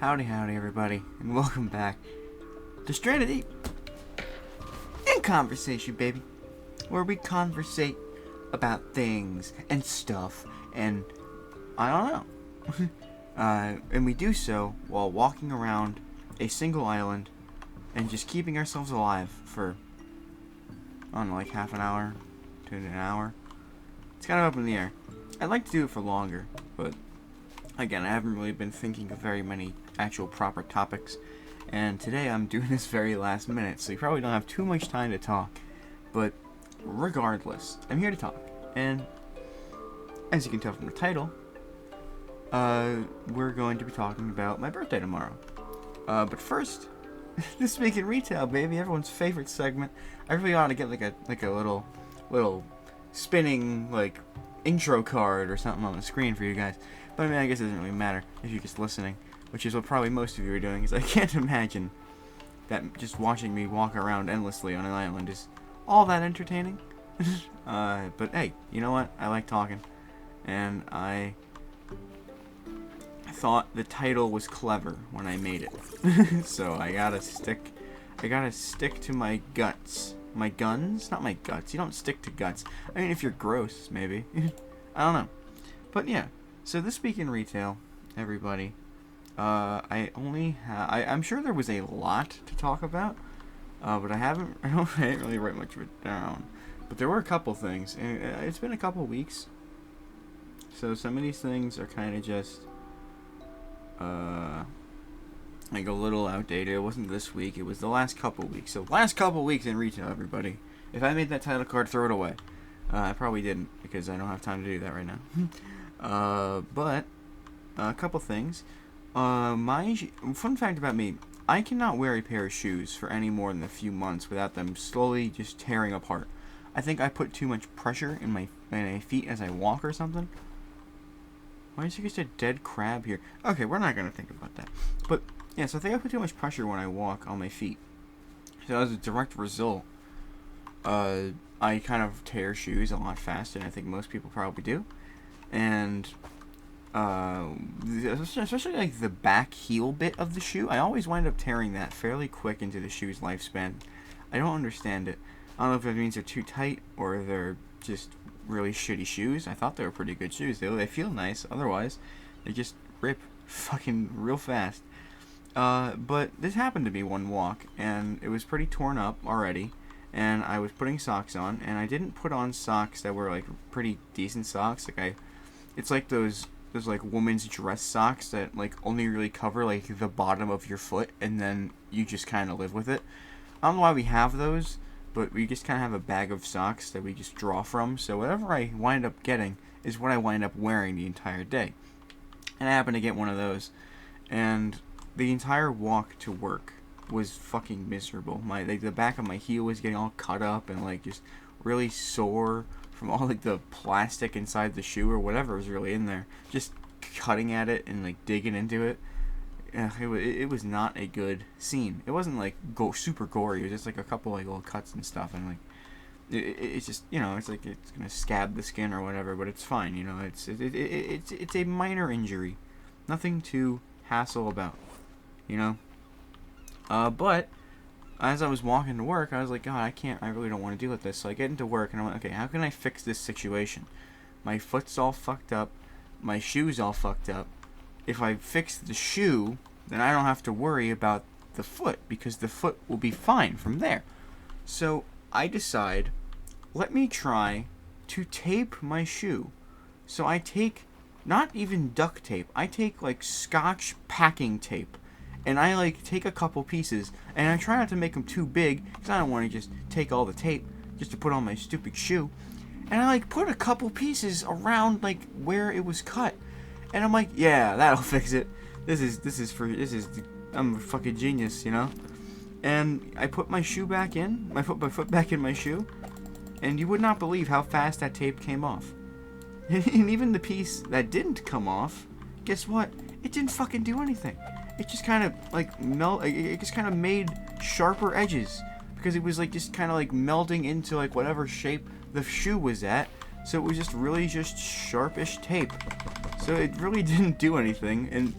Howdy everybody, and welcome back to Stranded Deep in Conversation, baby, where we conversate about things and stuff, and I don't know. And we do so while walking around a single island and just keeping ourselves alive for, I don't know, like half an hour to an hour. It's kind of up in the air. I'd like to do it for longer, but again, I haven't really been thinking of very many actual proper topics, and today I'm doing this very last minute, so you probably don't have too much time to talk, but regardless, I'm here to talk, and as you can tell from the title, we're going to be talking about my birthday tomorrow. But first, This Week in Retail, baby, everyone's favorite segment. I really ought to get like a little spinning like intro card or something on the screen for you guys. But I mean, I guess it doesn't really matter if you're just listening, which is what probably most of you are doing, because I can't imagine that just watching me walk around endlessly on an island is all that entertaining. But hey, you know what? I like talking, and I thought the title was clever when I made it. So I gotta stick to my guts. My guns? Not my guts. You don't stick to guts. I mean, if you're gross, maybe. I don't know. But yeah. So This Week in Retail, everybody. I'm sure there was a lot to talk about, but I didn't really write much of it down. But there were a couple things, and it's been a couple weeks. So some of these things are kind of just, like a little outdated. It wasn't this week, it was the last couple weeks. So last couple weeks in retail, everybody. If I made that title card, throw it away. I probably didn't, because I don't have time to do that right now. But a couple things. Fun fact about me, I cannot wear a pair of shoes for any more than a few months without them slowly just tearing apart. I think I put too much pressure in my feet as I walk or something. Why is there just a dead crab here? Okay, we're not going to think about that. But, yeah, so I think I put too much pressure when I walk on my feet. So as a direct result, I kind of tear shoes a lot faster than I think most people probably do. And especially like the back heel bit of the shoe, I always wind up tearing that fairly quick into the shoe's lifespan. I don't understand it. I don't know if it means they're too tight or they're just really shitty shoes. I thought they were pretty good shoes. They feel nice. Otherwise, they just rip fucking real fast. But this happened to me one walk, and it was pretty torn up already. And I was putting socks on, and I didn't put on socks that were like pretty decent socks. It's like those like women's dress socks that like only really cover like the bottom of your foot, and then you just kind of live with it. I don't know why we have those, but we just kind of have a bag of socks that we just draw from. So whatever I wind up getting is what I wind up wearing the entire day. And I happened to get one of those, and the entire walk to work was fucking miserable. The back of my heel was getting all cut up and like just really sore from all like the plastic inside the shoe or whatever was really in there. Just cutting at it and like digging into it. It was not a good scene. It wasn't like super gory. It was just like a couple like little cuts and stuff, and like it's just, you know, it's like it's gonna scab the skin or whatever, but it's fine. You know, it's a minor injury, nothing to hassle about. You know, but as I was walking to work, I was like, God, I really don't want to deal with this. So I get into work, and I'm like, okay, how can I fix this situation? My foot's all fucked up. My shoe's all fucked up. If I fix the shoe, then I don't have to worry about the foot, because the foot will be fine from there. So I decide, let me try to tape my shoe. So I take, not even duct tape, I take like Scotch packing tape. And I like take a couple pieces, and I try not to make them too big, because I don't want to just take all the tape just to put on my stupid shoe. And I like put a couple pieces around like where it was cut, and I'm like, yeah, that'll fix it. I'm a fucking genius, you know. And I put my shoe back in, my foot back in my shoe, and you would not believe how fast that tape came off. And even the piece that didn't come off, guess what? It didn't fucking do anything. It just kind of like it just kind of made sharper edges, because it was like just kind of like melting into like whatever shape the shoe was at, So it was just really just sharpish tape. So it really didn't do anything, and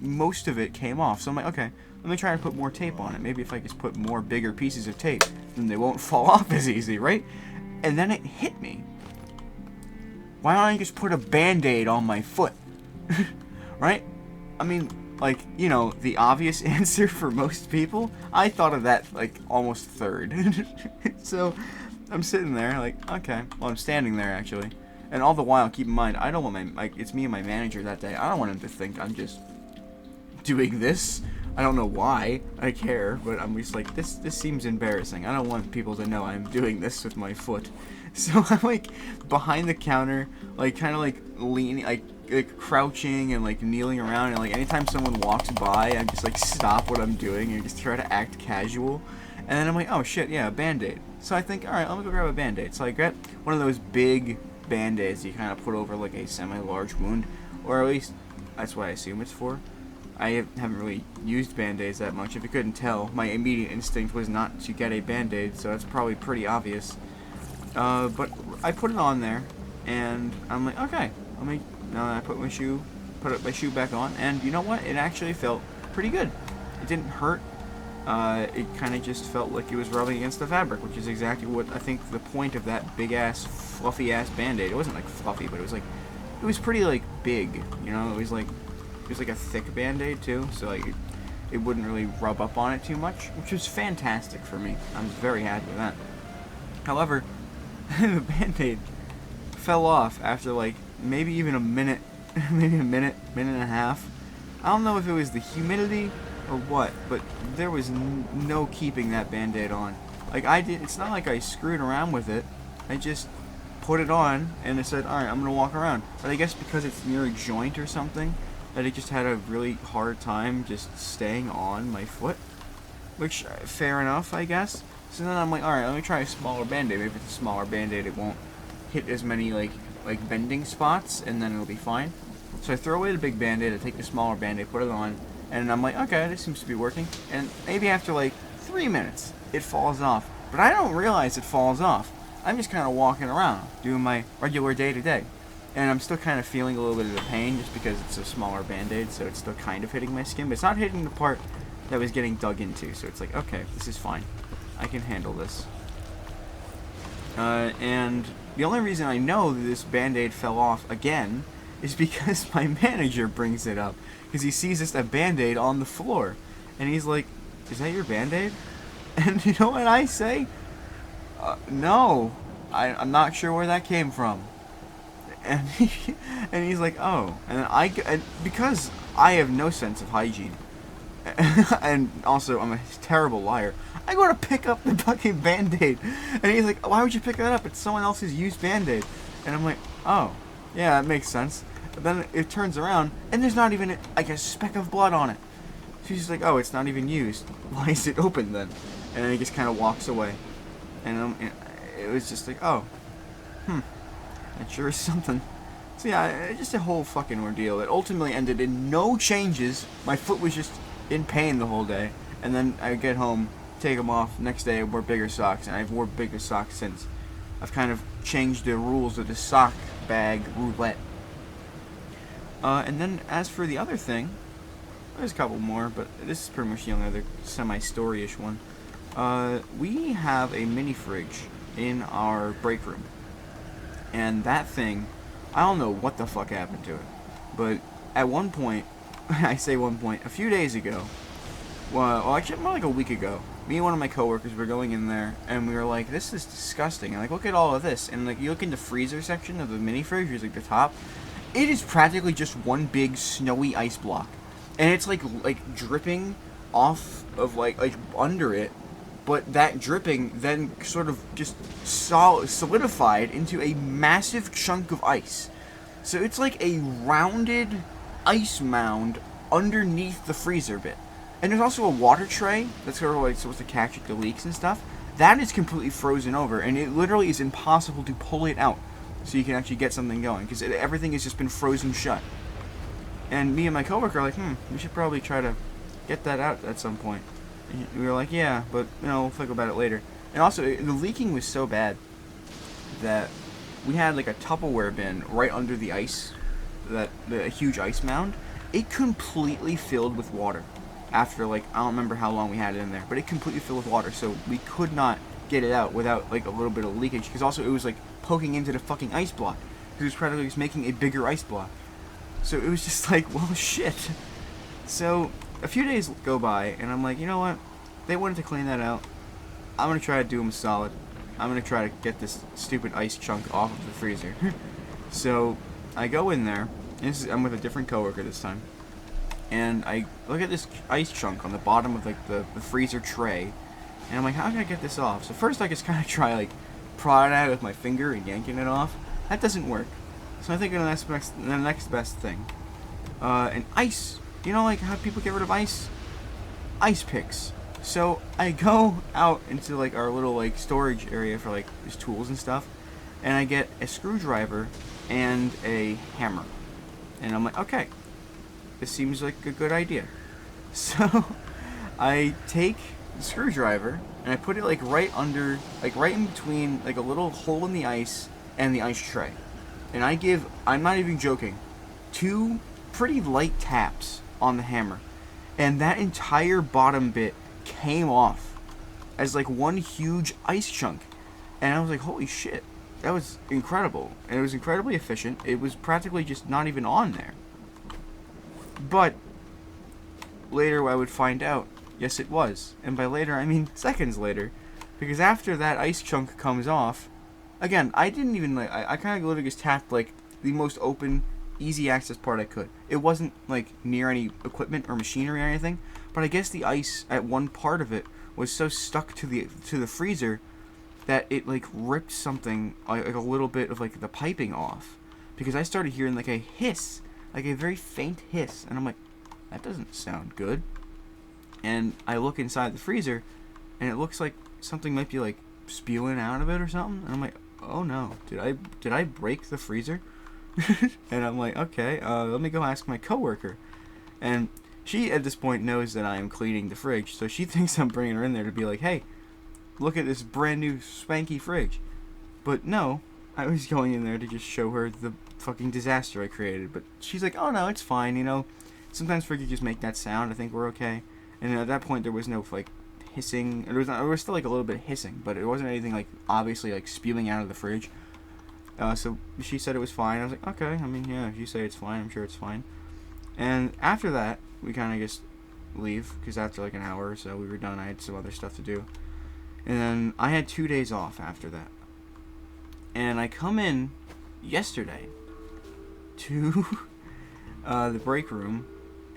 most of it came off. So I'm like, okay, let me try and put more tape on it. Maybe if I just put more bigger pieces of tape, then they won't fall off as easy, right? And then it hit me. Why don't I just put a Band-Aid on my foot? Right? I mean, like, you know, the obvious answer for most people, I thought of that, like, almost third. So, I'm sitting there, like, okay. Well, I'm standing there, actually. And all the while, keep in mind, I don't want my, like, it's me and my manager that day. I don't want him to think I'm just doing this. I don't know why I care, but I'm just like, this seems embarrassing. I don't want people to know I'm doing this with my foot. So I'm like behind the counter, like kind of like leaning, like crouching and like kneeling around, and like anytime someone walks by, I just like stop what I'm doing and just try to act casual. And then I'm like, oh shit, yeah, a Band-Aid. So I think, alright, let me go grab a Band-Aid. So I get one of those big Band-Aids you kind of put over like a semi-large wound, or at least that's what I assume it's for. I haven't really used Band-Aids that much. If you couldn't tell, my immediate instinct was not to get a Band-Aid, so that's probably pretty obvious. But I put it on there, and I'm like, okay, I put my shoe back on, and you know what? It actually felt pretty good. It didn't hurt. It kind of just felt like it was rubbing against the fabric, which is exactly what I think the point of that big-ass, fluffy-ass Band-Aid. It wasn't like fluffy, but it was pretty like big, you know? It was like a thick Band-Aid too, so like it wouldn't really rub up on it too much, which was fantastic for me. I was very happy with that. However, the Band-Aid fell off after like maybe even a minute, minute and a half. I don't know if it was the humidity or what, but there was no keeping that Band-Aid on. Like it's not like I screwed around with it. I just put it on and it said, alright, I'm gonna walk around. But I guess because it's near a joint or something, that it just had a really hard time just staying on my foot. Which, fair enough, I guess. So then I'm like, alright, let me try a smaller Band-Aid. Maybe if it's a smaller Band-Aid, it won't hit as many, like bending spots, and then it'll be fine. So I throw away the big Band-Aid, I take the smaller Band-Aid, put it on, and I'm like, okay, this seems to be working. And maybe after, like, 3 minutes, it falls off. But I don't realize it falls off. I'm just kind of walking around, doing my regular day-to-day. And I'm still kind of feeling a little bit of the pain, just because it's a smaller Band-Aid, so it's still kind of hitting my skin. But it's not hitting the part that was getting dug into, so it's like, okay, this is fine. I can handle this. And the only reason I know that this Band-Aid fell off again is because my manager brings it up. Because he sees just a Band-Aid on the floor. And he's like, is that your Band-Aid? And you know what I say? No. I'm not sure where that came from. And he's like, oh. And because I have no sense of hygiene, and also I'm a terrible liar, I go to pick up the fucking Band-Aid, and he's like, why would you pick that up? It's someone else's used Band-Aid. And I'm like, oh, yeah, that makes sense. But then it turns around, and there's not even like a speck of blood on it. She's like, oh, it's not even used. Why is it open then? And then he just kind of walks away. And it was just like, oh, that sure is something. So yeah, just a whole fucking ordeal. It ultimately ended in no changes. My foot was just in pain the whole day. And then I get home, take them off. Next day I wore bigger socks, and I've wore bigger socks since. I've kind of changed the rules of the sock bag roulette. And then as for the other thing, there's a couple more, but this is pretty much the only other semi-story-ish one. We have a mini fridge in our break room. And that thing, I don't know what the fuck happened to it. But at one point, I say one point, a few days ago, well actually more like a week ago, me and one of my coworkers were going in there, and we were like, this is disgusting. And like, look at all of this. And like, you look in the freezer section of the mini fridge, it's like the top. It is practically just one big snowy ice block. And it's like dripping off of like under it. But that dripping then sort of just solidified into a massive chunk of ice. So it's like a rounded ice mound underneath the freezer bit. And there's also a water tray that's sort of like supposed to catch the leaks and stuff. That is completely frozen over, and it literally is impossible to pull it out so you can actually get something going, because everything has just been frozen shut. And me and my coworker are like, we should probably try to get that out at some point. And we were like, yeah, but, we'll think about it later. And also, the leaking was so bad that we had like a Tupperware bin right under the ice, the huge ice mound. It completely filled with water. After like I don't remember how long we had it in there, but it completely filled with water, so we could not get it out without like a little bit of leakage. Because also it was like poking into the fucking ice block. Because it was practically just making a bigger ice block. So it was just like, well, shit. So a few days go by, and I'm like, you know what? They wanted to clean that out. I'm gonna try to do them a solid. I'm gonna try to get this stupid ice chunk off of the freezer. So I go in there. And I'm with a different coworker this time. And I look at this ice chunk on the bottom of like the freezer tray, and I'm like, how can I get this off? So first I just kind of try like prodding at it with my finger and yanking it off. That doesn't work. So I think of the next best thing, an ice. You know, like how people get rid of ice? Ice picks. So I go out into like our little like storage area for like just tools and stuff, and I get a screwdriver and a hammer. And I'm like, okay, this seems like a good idea. So I take the screwdriver and I put it like right under, like right in between like a little hole in the ice and the ice tray. And I'm not even joking, 2 pretty light taps on the hammer. And that entire bottom bit came off as like one huge ice chunk. And I was like, holy shit. That was incredible, and it was incredibly efficient. It was practically just not even on there. But later I would find out, yes it was. And by later, I mean seconds later. Because after that ice chunk comes off, again, I didn't even, like, I kind of literally just tapped, like, the most open, easy access part I could. It wasn't, like, near any equipment or machinery or anything, but I guess the ice at one part of it was so stuck to the freezer that it like ripped something, like a little bit of like the piping off, because I started hearing like a hiss, like a very faint hiss, and I'm like, that doesn't sound good. And I look inside the freezer, and it looks like something might be like spewing out of it or something, and I'm like, oh no, did I break the freezer? And I'm like, okay, let me go ask my coworker. And she at this point knows that I am cleaning the fridge, so she thinks I'm bringing her in there to be like, hey, look at this brand new spanky fridge. But no, I was going in there to just show her the fucking disaster I created. But she's like, oh no, it's fine, you know. Sometimes fridges just make that sound. I think we're okay. And at that point, there was no like hissing. There was still like a little bit of hissing, but it wasn't anything like obviously like spewing out of the fridge. So she said it was fine. I was like, okay. I mean, yeah, if you say it's fine, I'm sure it's fine. And after that, we kind of just leave, because after like an hour or so, we were done. I had some other stuff to do. And then I had 2 days off after that. And I come in yesterday to the break room,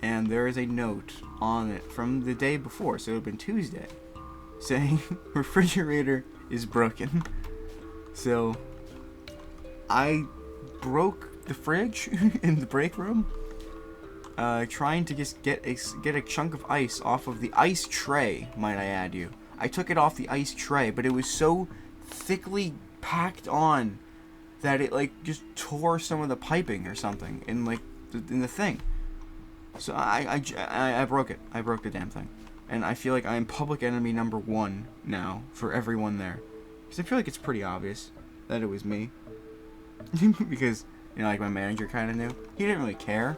and there is a note on it from the day before, so it would have been Tuesday, saying refrigerator is broken. So I broke the fridge in the break room, trying to just get a chunk of ice off of the ice tray, might I add you. I took it off the ice tray, but it was so thickly packed on that it like just tore some of the piping or something in like in the thing. So I broke it. I broke the damn thing, and I feel like I am public enemy number 1 now for everyone there, because I feel like it's pretty obvious that it was me. Because you know, like my manager kind of knew. He didn't really care.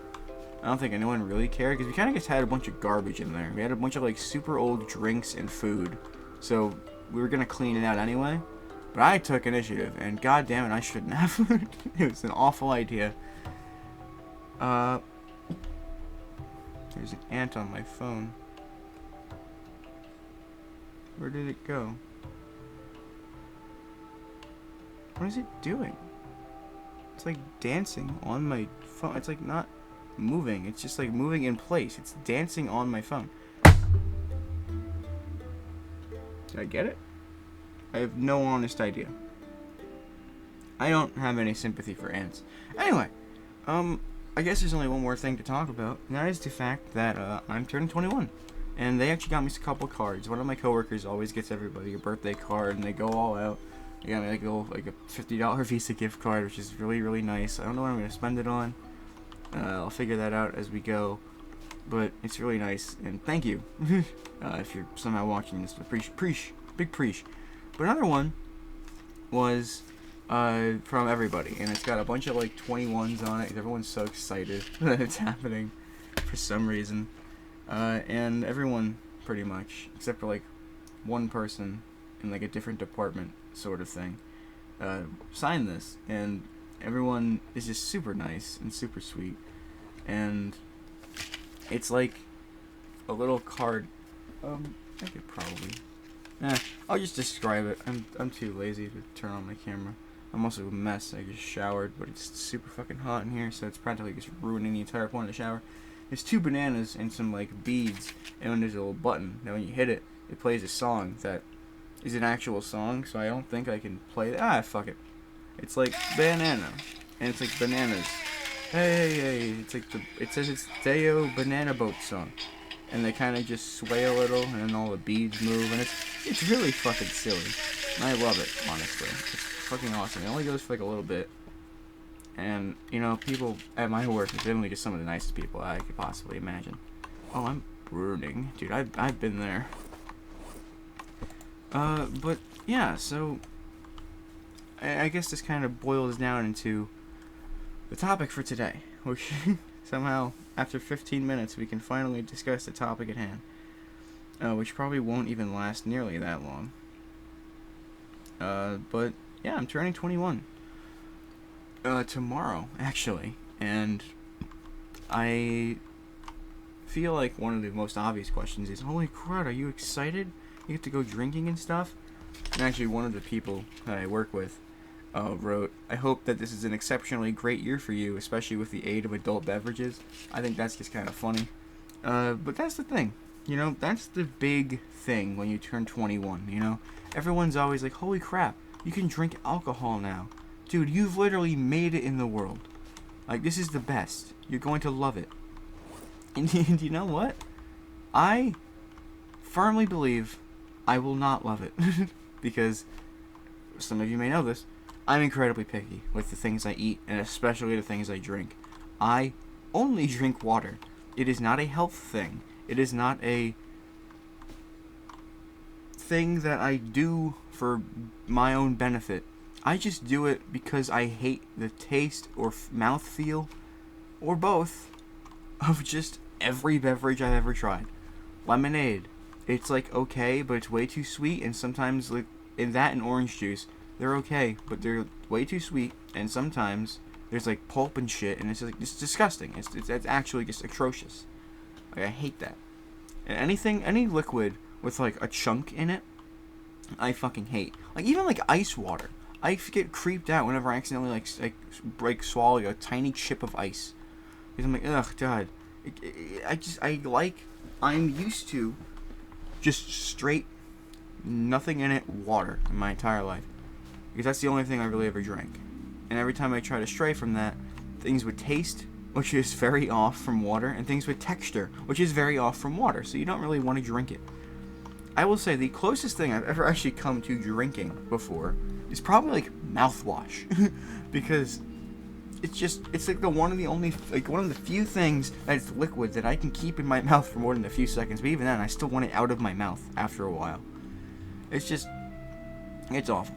I don't think anyone really cared, because we kind of just had a bunch of garbage in there. We had a bunch of like super old drinks and food, so we were gonna clean it out anyway. But I took initiative, and god damn it, I shouldn't have. It was an awful idea. There's an ant on my phone. Where did it go? What is it doing? It's like dancing on my phone. It's like not moving. It's just like moving in place. It's dancing on my phone. Did I get it? I have no honest idea. I don't have any sympathy for ants. Anyway, I guess there's only one more thing to talk about, and that is the fact that I'm turning 21. And they actually got me a couple cards. One of my coworkers always gets everybody a birthday card, and they go all out. They got me like a $50 Visa gift card, which is really, really nice. I don't know what I'm going to spend it on. I'll figure that out as we go. But it's really nice, and thank you. If you're somehow watching this, big preach. But another one was from everybody, and it's got a bunch of like 21s on it. Everyone's so excited that it's happening for some reason, and everyone pretty much, except for like one person in like a different department sort of thing, signed this, and everyone is just super nice and super sweet, and it's like a little card. I could probably. I'll just describe it. I'm too lazy to turn on my camera. I'm also a mess. I just showered, but it's super fucking hot in here, so it's practically just ruining the entire point of the shower. There's 2 bananas and some like beads, and then there's a little button. Now when you hit it, it plays a song that is an actual song, so I don't think I can play that. Fuck it. It's like banana, and it's like bananas. Hey, it's like it says it's Deo Banana Boat song. And they kind of just sway a little, and then all the beads move, and it's really fucking silly. And I love it, honestly. It's fucking awesome. It only goes for like a little bit. And, you know, people at my work are generally just some of the nicest people I could possibly imagine. Oh, I'm burning. Dude, I've been there. But, yeah, so I guess this kind of boils down into the topic for today, which somehow, after 15 minutes, we can finally discuss the topic at hand, which probably won't even last nearly that long. But, yeah, I'm turning 21 tomorrow, actually, and I feel like one of the most obvious questions is, holy crud, are you excited? You get to go drinking and stuff? And actually, one of the people that I work with wrote, I hope that this is an exceptionally great year for you, especially with the aid of adult beverages. I think that's just kind of funny. But that's the thing. You know, that's the big thing when you turn 21, you know? Everyone's always like, holy crap, you can drink alcohol now. Dude, you've literally made it in the world. Like, this is the best. You're going to love it. And you know what? I firmly believe I will not love it. Because, some of you may know this, I'm incredibly picky with the things I eat, and especially the things I drink. I only drink water. It is not a health thing. It is not a thing that I do for my own benefit. I just do it because I hate the taste or mouthfeel, or both, of just every beverage I've ever tried. Lemonade. It's like okay, but it's way too sweet, and sometimes like in that and orange juice, they're okay, but they're way too sweet, and sometimes there's like pulp and shit, and it's disgusting. It's actually just atrocious. Like, I hate that. And any liquid with like a chunk in it, I fucking hate. Like even like ice water, I get creeped out whenever I accidentally like swallow a tiny chip of ice, because I'm like, ugh, God. I'm used to just straight nothing in it water in my entire life. Because that's the only thing I really ever drank. And every time I try to stray from that, things would taste, which is very off from water, and things with texture, which is very off from water, so you don't really want to drink it. I will say the closest thing I've ever actually come to drinking before is probably like mouthwash. Because it's like one of the few things that's liquid that I can keep in my mouth for more than a few seconds, but even then I still want it out of my mouth after a while. It's awful.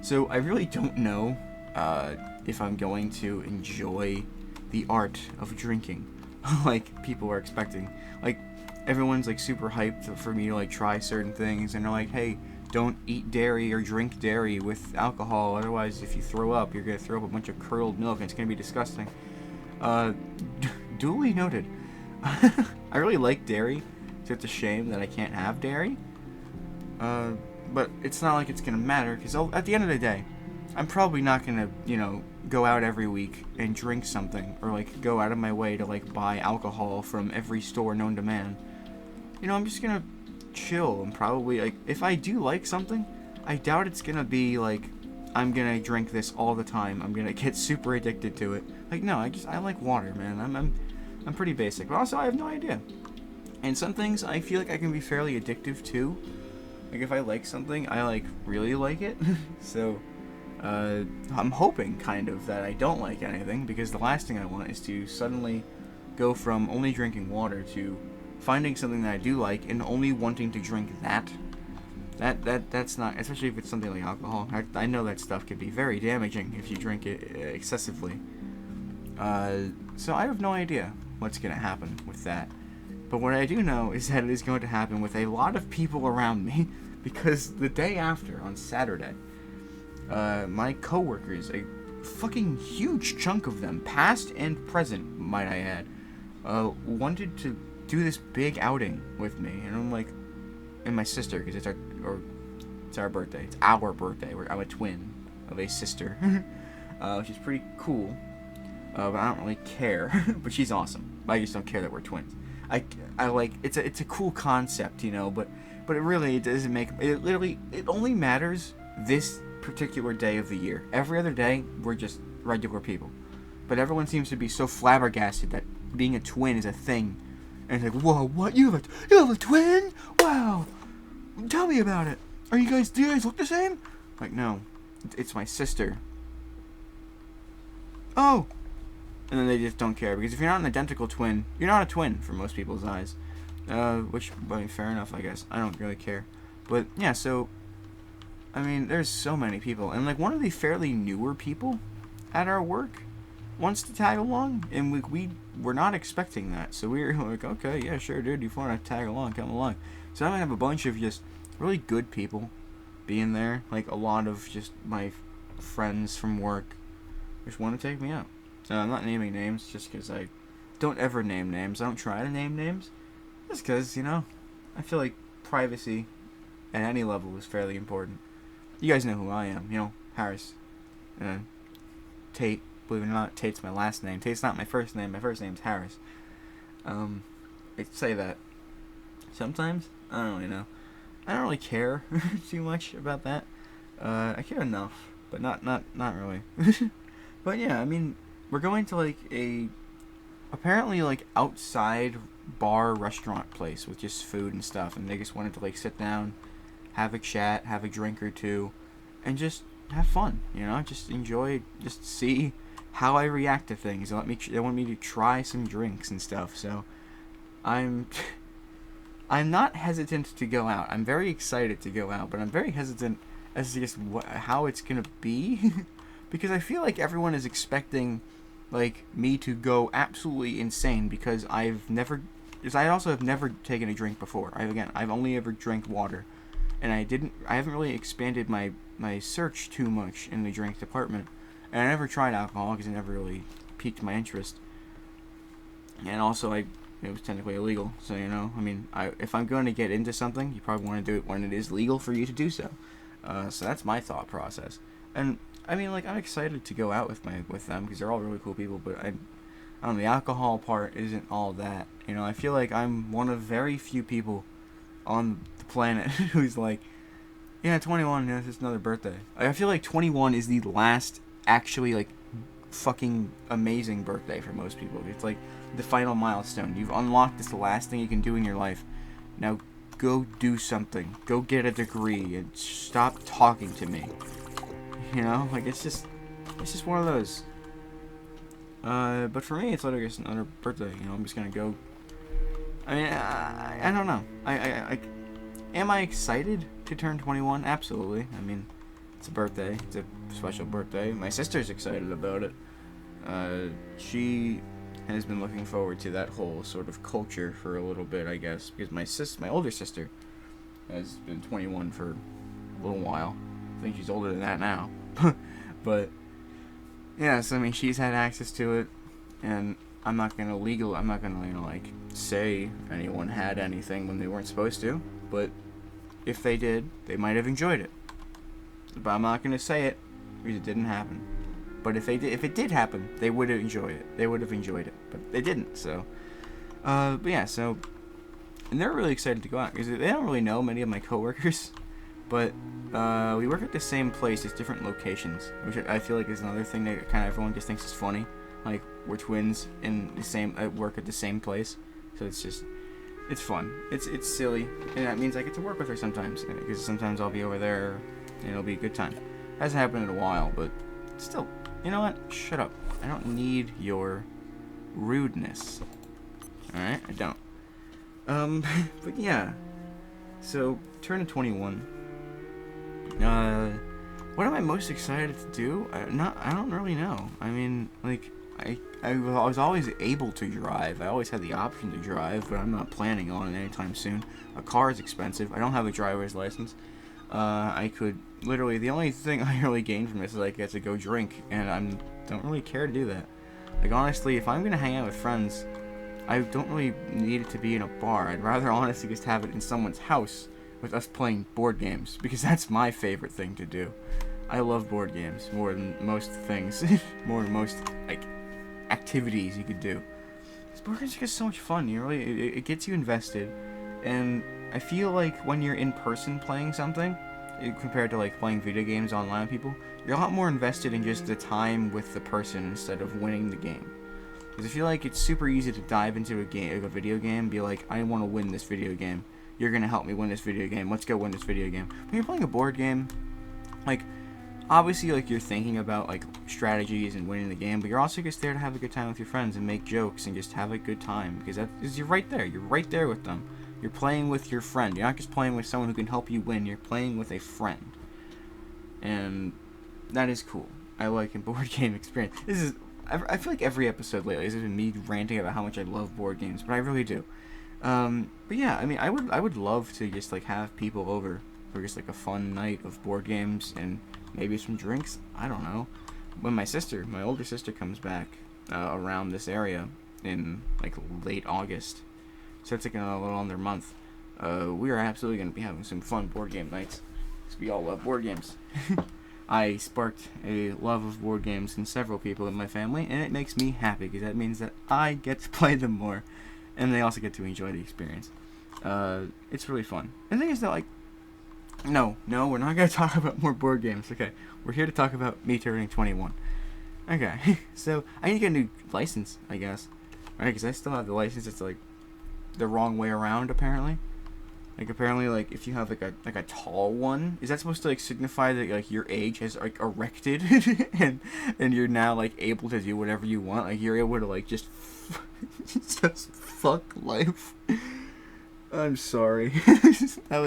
So I really don't know if I'm going to enjoy the art of drinking like people are expecting. Like everyone's like super hyped for me to like try certain things, and they're like, hey, don't eat dairy or drink dairy with alcohol, otherwise if you throw up, you're gonna throw up a bunch of curdled milk and it's gonna be disgusting. Duly noted. I really like dairy, so it's a shame that I can't have dairy. But it's not like it's gonna matter, because at the end of the day, I'm probably not gonna, go out every week and drink something, or like go out of my way to like buy alcohol from every store known to man. I'm just gonna chill, and probably like if I do like something, I doubt it's gonna be like I'm gonna drink this all the time. I'm gonna get super addicted to it. Like no, I like water, man. I'm pretty basic, but also I have no idea. And some things I feel like I can be fairly addictive to. Like if I like something, I like really like it. So I'm hoping kind of that I don't like anything, because the last thing I want is to suddenly go from only drinking water to finding something that I do like and only wanting to drink that. That's not, especially if it's something like alcohol. I know that stuff could be very damaging if you drink it excessively. So I have no idea what's gonna happen with that. But what I do know is that it is going to happen with a lot of people around me, because the day after, on Saturday, my coworkers, a fucking huge chunk of them, past and present, might I add, wanted to do this big outing with me, and I'm like, and my sister, because it's our birthday. It's our birthday. I'm a twin of a sister, which is pretty cool. But I don't really care. But she's awesome. I just don't care that we're twins. I like, it's a cool concept, you know. But it really doesn't make it. Literally, it only matters this particular day of the year. Every other day, we're just regular people. But everyone seems to be so flabbergasted that being a twin is a thing. And it's like, whoa, what? You have a twin? Wow. Tell me about it. Do you guys look the same? Like, no. It's my sister. Oh. And then they just don't care. Because if you're not an identical twin, you're not a twin for most people's eyes. Which, I mean, fair enough, I guess. I don't really care. But, yeah, so, I mean, there's so many people. And, like, one of the fairly newer people at our work wants to tag along. And we were not expecting that. So we were like, okay, yeah, sure, dude. If you want to tag along, come along. So I'm going to have a bunch of just really good people being there. Like, a lot of just my friends from work just want to take me out. So I'm not naming names just because I don't ever name names. I don't try to name names. Just because, you know, I feel like privacy at any level is fairly important. You guys know who I am, you know, Harris. Tate, believe it or not, Tate's my last name. Tate's not my first name. My first name's Harris. I say that sometimes. I don't really know. I don't really care too much about that. I care enough, but not really. But yeah, I mean, we're going to like apparently like outside bar restaurant place with just food and stuff, and they just wanted to like sit down, have a chat, have a drink or two, and just have fun, you know, just enjoy, just see how I react to things. They want me to try some drinks and stuff, so I'm not hesitant to go out. I'm very excited to go out, but I'm very hesitant as to just how it's gonna be, because I feel like everyone is expecting like me to go absolutely insane because I also have never taken a drink before. I've only ever drank water, and I haven't really expanded my search too much in the drink department, and I never tried alcohol because it never really piqued my interest, and also it was technically illegal, so you know, I mean, if I'm going to get into something, you probably want to do it when it is legal for you to do so. So that's my thought process, and I mean, like, I'm excited to go out with them because they're all really cool people, but I don't know, the alcohol part isn't all that. You know, I feel like I'm one of very few people on the planet who's like, yeah, 21, yeah, it's just another birthday. I feel like 21 is the last actually, like, fucking amazing birthday for most people. It's like the final milestone. You've unlocked this, the last thing you can do in your life. Now, go do something. Go get a degree and stop talking to me. You know, like, it's just one of those. But for me, it's literally just another birthday. You know, I'm just gonna go. I mean, I don't know. Am I excited to turn 21? Absolutely. I mean, it's a birthday. It's a special birthday. My sister's excited about it. She has been looking forward to that whole sort of culture for a little bit, I guess, because my older sister has been 21 for a little while. I think she's older than that now. But yeah, so I mean, she's had access to it, and I'm not gonna like say anyone had anything when they weren't supposed to, but if they did, they might have enjoyed it. But I'm not gonna say it because it didn't happen. But if it did happen, they would have enjoyed it. They would have enjoyed it, but they didn't. So, but yeah, so, and they're really excited to go out because they don't really know many of my coworkers, but we work at the same place, it's different locations, which I feel like is another thing that kind of everyone just thinks is funny. Like, we're twins in the same work at the same place, so it's fun. It's silly, and that means I get to work with her sometimes, because sometimes I'll be over there, and it'll be a good time. Hasn't happened in a while, but still, you know what? Shut up. I don't need your rudeness. Alright? I don't. But yeah. So, turning 21. Uh, what am I most excited to do? I don't really know. I mean, like, I was always able to drive. I always had the option to drive, but I'm not planning on it anytime soon. A car is expensive. I don't have a driver's license. I could literally, the only thing I really gain from this is I get to go drink, and I don't really care to do that. Like, honestly, if I'm gonna hang out with friends, I don't really need it to be in a bar. I'd rather honestly just have it in someone's house with us playing board games, because that's my favorite thing to do. I love board games more than most things, more than most, like, activities you could do. This board games are just so much fun. You really, it gets you invested, and I feel like when you're in person playing something, compared to like playing video games online with people, you're a lot more invested in just the time with the person instead of winning the game. Because I feel like it's super easy to dive into a game, like a video game, and be like, I want to win this video game. You're gonna help me win this video game. Let's go win this video game. When you're playing a board game, like, obviously, like, you're thinking about like strategies and winning the game, but you're also just there to have a good time with your friends and make jokes and just have a good time, because you're right there. You're right there with them. You're playing with your friend. You're not just playing with someone who can help you win. You're playing with a friend, and that is cool. I like a board game experience. I feel like every episode lately has been me ranting about how much I love board games, but I really do. But yeah, I mean, I would love to just like have people over for just like a fun night of board games and maybe some drinks. I don't know. When my older sister comes back around this area in like late August, so it's like a little under a month, we are absolutely going to be having some fun board game nights, because we all love board games. I sparked a love of board games in several people in my family, and it makes me happy, because that means that I get to play them more, and they also get to enjoy the experience. It's really fun. And the thing is that, like, no, we're not going to talk about more board games. Okay, we're here to talk about me turning 21. Okay, so I need to get a new license, I guess. Right, because I still have the license. It's like the wrong way around, apparently. Like, apparently, like, if you have like a tall one, is that supposed to like signify that like your age has like erected and you're now like able to do whatever you want? Like, you're able to like just fuck life. I'm sorry. that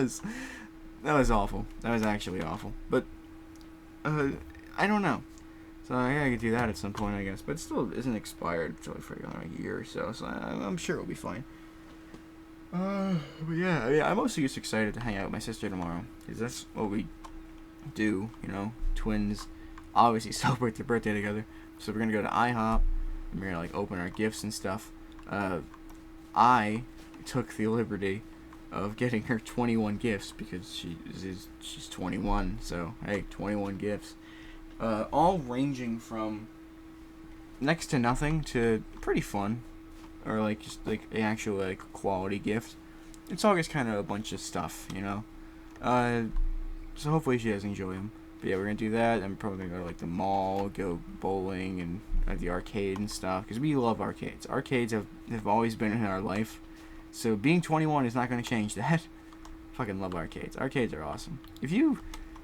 was awful. That was actually awful. But I don't know. So I gotta do that at some point, I guess. But it still isn't expired until for like a year or so. So I'm sure it'll be fine. But yeah, I'm also just excited to hang out with my sister tomorrow, because that's what we do, you know, twins obviously celebrate their birthday together. So we're gonna go to IHOP, and we're gonna like open our gifts and stuff. I took the liberty of getting her 21 gifts, because she's 21, so hey, 21 gifts. All ranging from next to nothing to pretty fun, or like just like an actual like quality gift. It's all just kind of a bunch of stuff, you know. So hopefully she does enjoy them. But yeah, we're gonna do that. I'm probably gonna go to like the mall, go bowling, and at the arcade and stuff, because we love arcades. Arcades have always been in our life, so being 21 is not gonna change that. Fucking love arcades. Arcades are awesome. If you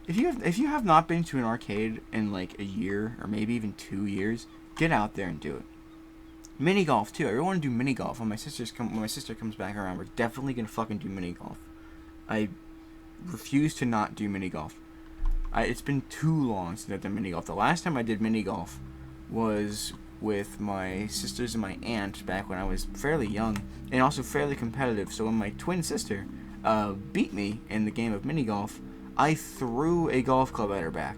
have not been to an arcade in like a year or maybe even 2 years, get out there and do it. Mini golf too. I really want to do mini golf when my sister comes back around. We're definitely gonna fucking do mini golf. I refuse to not do mini golf. It's been too long since I've done mini golf. The last time I did mini golf was with my sisters and my aunt back when I was fairly young and also fairly competitive. So when my twin sister beat me in the game of mini golf, I threw a golf club at her back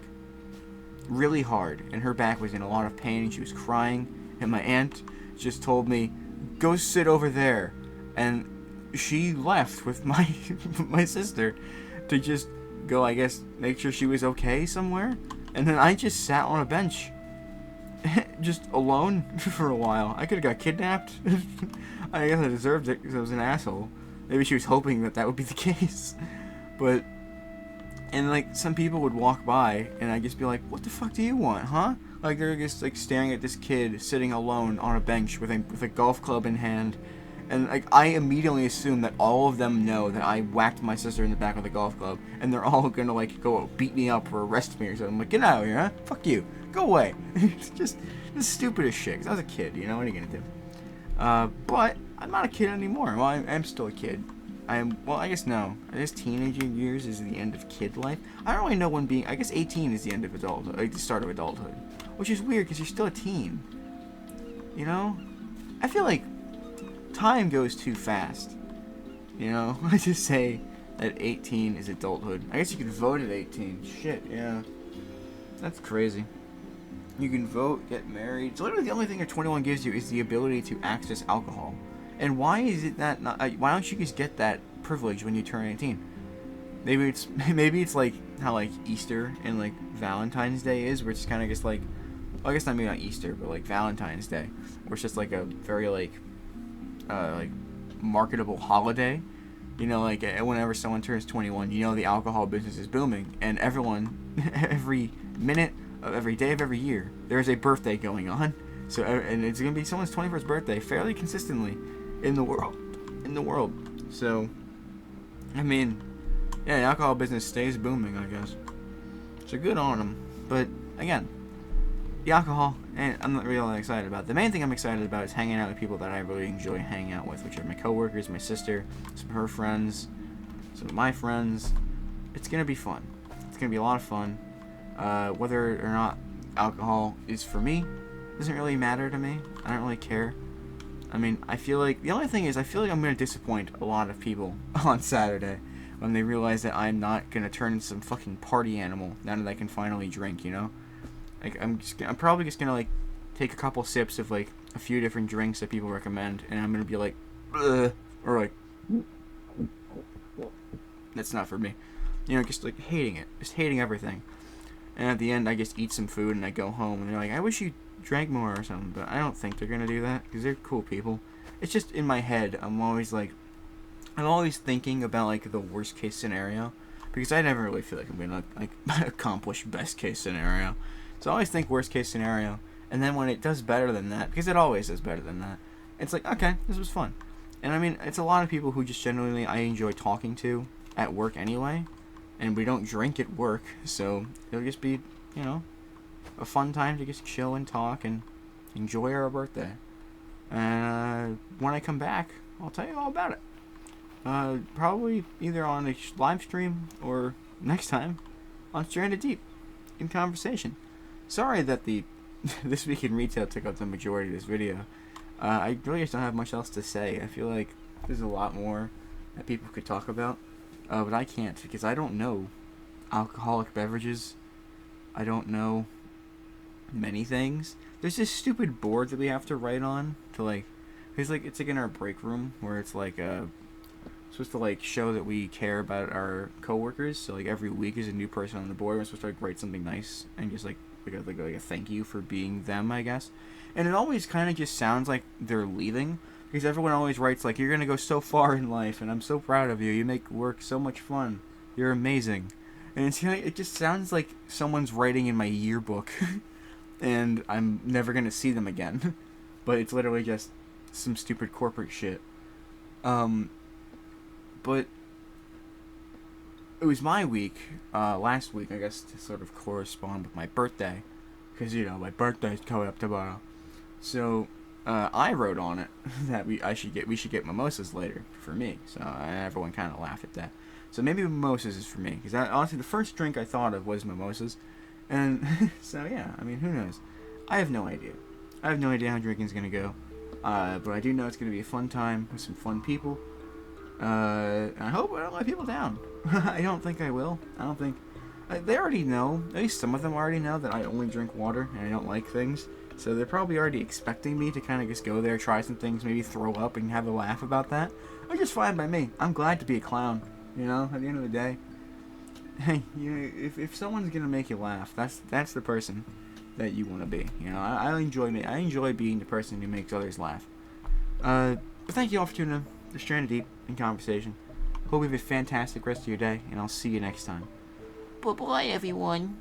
really hard, and her back was in a lot of pain and she was crying, and my aunt just told me, go sit over there, and she left with my my sister to just go, I guess, make sure she was okay somewhere, and then I just sat on a bench just alone for a while. I could have got kidnapped. I guess I deserved it because I was an asshole. Maybe she was hoping that would be the case. But, and like, some people would walk by and I'd just be like, what the fuck do you want, huh? Like, they're just like staring at this kid sitting alone on a bench with a golf club in hand. And like, I immediately assume that all of them know that I whacked my sister in the back with a golf club, and they're all gonna like go beat me up or arrest me or something. I'm like, get out of here, huh? Fuck you. Go away. It's just the stupidest shit. 'Cause I was a kid, you know, what are you gonna do? But I'm not a kid anymore. Well, I'm still a kid. well, I guess no. I guess teenager years is the end of kid life. I don't really know when being. I guess 18 is the end of adulthood, like the start of adulthood, which is weird because you're still a teen. You know, I feel like time goes too fast. You know, I just say that 18 is adulthood. I guess you could vote at 18. Shit, yeah, that's crazy. You can vote, get married. So literally, the only thing that 21 gives you is the ability to access alcohol. And why is it that not? Why don't you just get that privilege when you turn 18? Maybe it's like how like Easter and like Valentine's Day is, where it's kind of just like, well, I guess maybe not Easter, but like Valentine's Day, where it's just like a very like marketable holiday. You know, like whenever someone turns 21, you know the alcohol business is booming, and everyone, every minute of every day of every year, there's a birthday going on. So, and it's gonna be someone's 21st birthday fairly consistently in the world. So, I mean, yeah, the alcohol business stays booming, I guess. So good on them. But again, the alcohol, and I'm not really excited about it. The main thing I'm excited about is hanging out with people that I really enjoy hanging out with, which are my coworkers, my sister, some of her friends, some of my friends. It's gonna be fun. It's gonna be a lot of fun. Whether or not alcohol is for me doesn't really matter to me. I don't really care. I mean, I feel like the only thing is I feel like I'm gonna disappoint a lot of people on Saturday when they realize that I'm not gonna turn into some fucking party animal now that I can finally drink. You know, like I'm probably just gonna like take a couple sips of like a few different drinks that people recommend, and I'm gonna be like, ugh, or like, that's not for me. You know, just like hating it, just hating everything. And at the end, I just eat some food and I go home. And they're like, I wish you drank more or something. But I don't think they're going to do that because they're cool people. It's just in my head, I'm always thinking about like the worst case scenario. Because I never really feel like I'm going to like accomplish best case scenario. So I always think worst case scenario. And then when it does better than that, because it always does better than that, it's like, okay, this was fun. And I mean, it's a lot of people who just genuinely I enjoy talking to at work anyway. And we don't drink at work, so it'll just be, you know, a fun time to just chill and talk and enjoy our birthday. And when I come back, I'll tell you all about it. Probably either on a live stream or next time on Stranded Deep in conversation. Sorry that the This Week in Retail took up the majority of this video. I really just don't have much else to say. I feel like there's a lot more that people could talk about. But I can't because I don't know alcoholic beverages. I don't know many things. There's this stupid board that we have to write on to like, it's like in our break room where it's like supposed to like show that we care about our coworkers. So like every week is a new person on the board. We're supposed to like write something nice and just like a thank you for being them, I guess. And it always kind of just sounds like they're leaving. Because everyone always writes, like, you're going to go so far in life, and I'm so proud of you. You make work so much fun. You're amazing. And it's, you know, it just sounds like someone's writing in my yearbook, and I'm never going to see them again. But it's literally just some stupid corporate shit. But it was my week, last week, I guess, to sort of correspond with my birthday. Because, you know, my birthday's coming up tomorrow. So I wrote on it that we should get mimosas later for me. So everyone kind of laughed at that. So maybe mimosas is for me because honestly the first drink I thought of was mimosas, and so yeah, I mean who knows? I have no idea. I have no idea how drinking's gonna go, but I do know it's gonna be a fun time with some fun people. And I hope I don't let people down. I don't think I will. I don't think they already know. At least some of them already know that I only drink water and I don't like things. So they're probably already expecting me to kind of just go there, try some things, maybe throw up and have a laugh about that. Which is fine by me. I'm glad to be a clown, you know, at the end of the day. Hey, you know, if someone's going to make you laugh, that's the person that you want to be. You know, I enjoy being the person who makes others laugh. But thank you all for tuning in to Stranded Deep in Conversation. Hope you have a fantastic rest of your day, and I'll see you next time. Bye-bye, everyone.